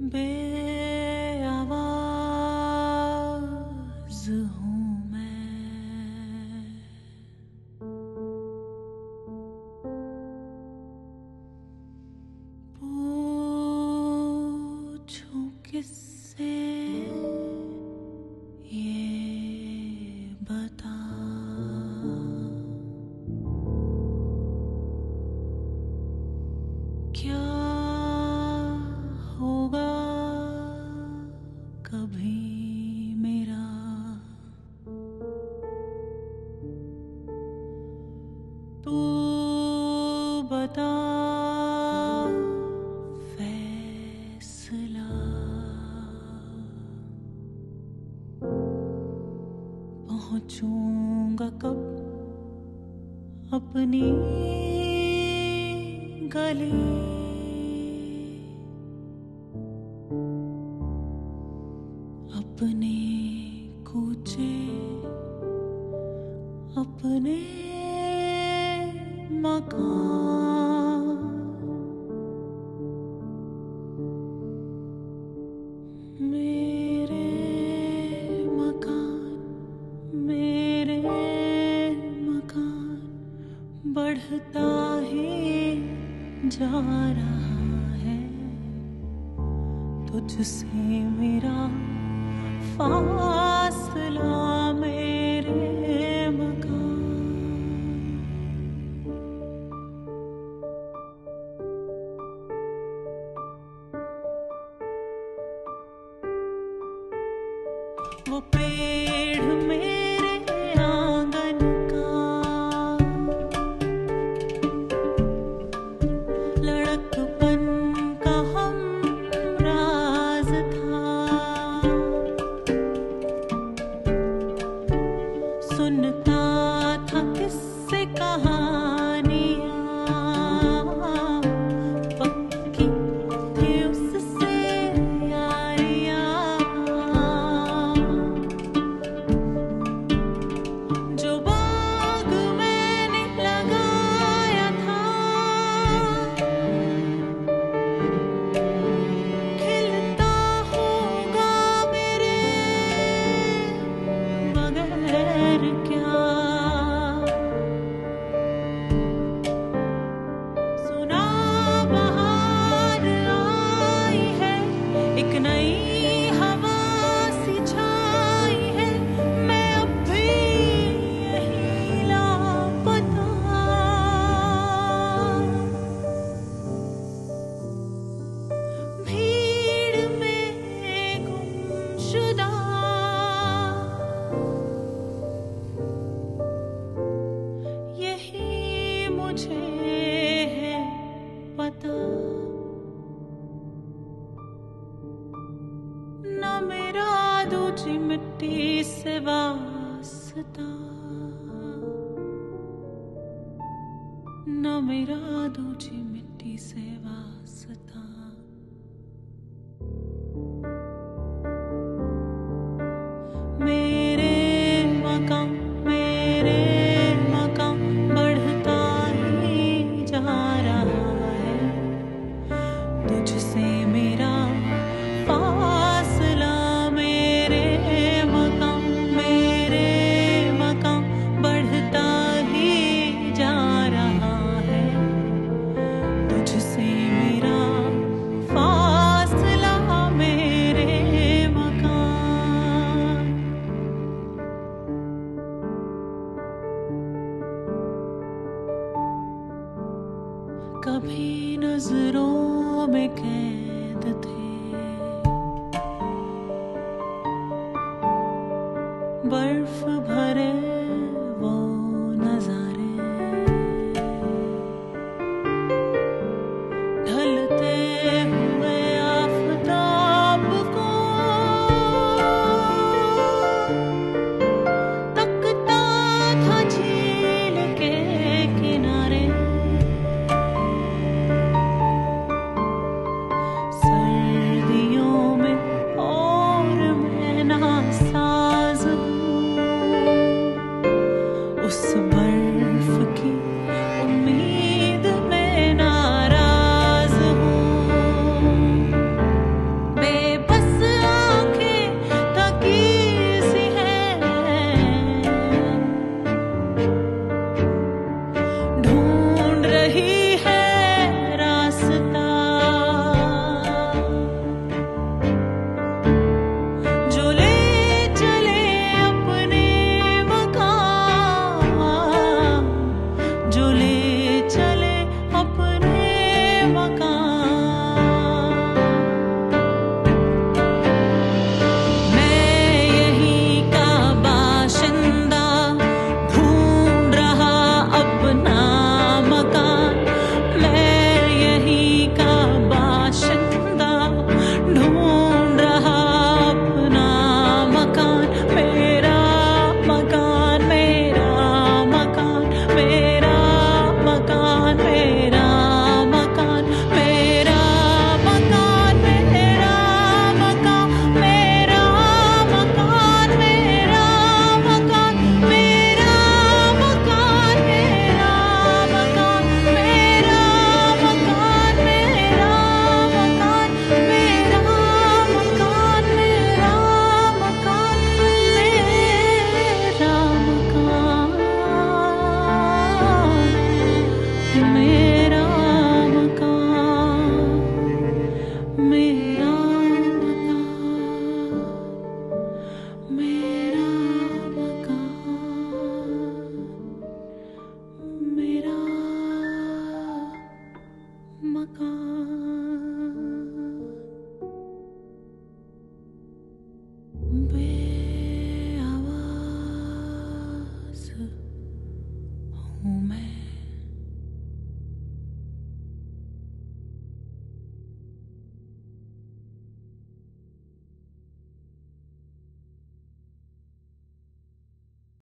बेआवाज़ हूँ मैं, पूछूं किससे ये बता, क्या होगा कभी मेरा, तू बता फैसला, पहुंचूंगा कब अपनी गली, अपने कूचे अपने मकान, मेरे मकान मेरे मकान बढ़ता ही जा रहा है, तुझसे मेरा फासला मेरे मकान। वो पेड़ मेरे आंगन का लड़कपन का हम राज था, सुनता था किससे कहानियाँ, पक्की थी उससे यारियाँ, जो बाग मैंने लगाया था खिलता होगा मेरे बगैर क्या, सुना बहार आई है, एक नई हवा सी छाई है, मैं अब भी यही लापता, भीड़ में गुमशुदा, यही मुझे है पता, न मेरा दूजी मिट्टी से वास्ता, न मेरा दूजी मिट्टी से वास्ता, मेरे मकान बढ़ता ही जा रहा है, तुझसे मेरा फासला मेरे मकान बढ़ता ही जा रहा है, तुझसे मेरा फासला मेरे मकान। कभी नजरों में कैद थे, बर्फ भरे वो नजारे, ढलते हुए आफताब को तकता था झील के किनारे, सर्दियों में और मैं नासाज हूँ, उस बर्फ की